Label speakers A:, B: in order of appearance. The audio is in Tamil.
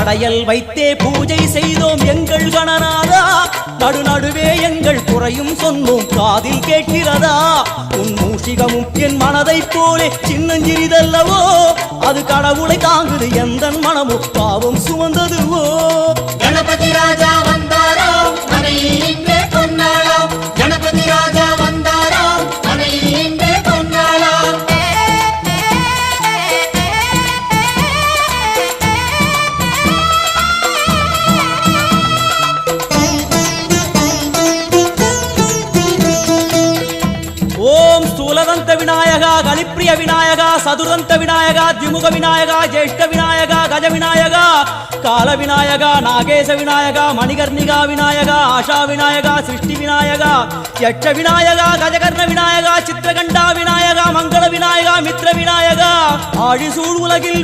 A: படையல் வைத்தே பூஜை செய்தோம் எங்கள் கணநாதா நடுநடுவே எங்கள் குறையும் சொன்னோம் காதில் கேட்கிறதா உன் மூஷிகமும் என் மனதை போலே சின்னஞ்சிறிதல்லவோ அது கடவுளை தாங்குது எந்த மனமோ பாவம் சுமந்ததுவோ
B: கணபதி ராஜா வந்தாரோ மனையில் இன்றே பொன்னாளாம் கணபதி ராஜா வந்தாரோ மனையில் இன்றே பொன்னாளாம்
A: ஓம் ஸ்தூலதந்த விநாயகா கலிப்பிரிய விநாயகா சதுரந்த விநாயகா திமுக விநாயகா ஜேஷ்ட விநாயகா கஜ விநாயகா கால விநாயகா நாகேச விநாயகா மணிகர்ணிகா விநாயகா ஆஷா விநாயகா சிருஷ்டி விநாயகா யட்ச விநாயகா கஜகர்ண விநாயகா சித்திரகண்டா விநாயகா மங்கள விநாயகா மித்ர விநாயகா ஆழிசூழ் உலகில்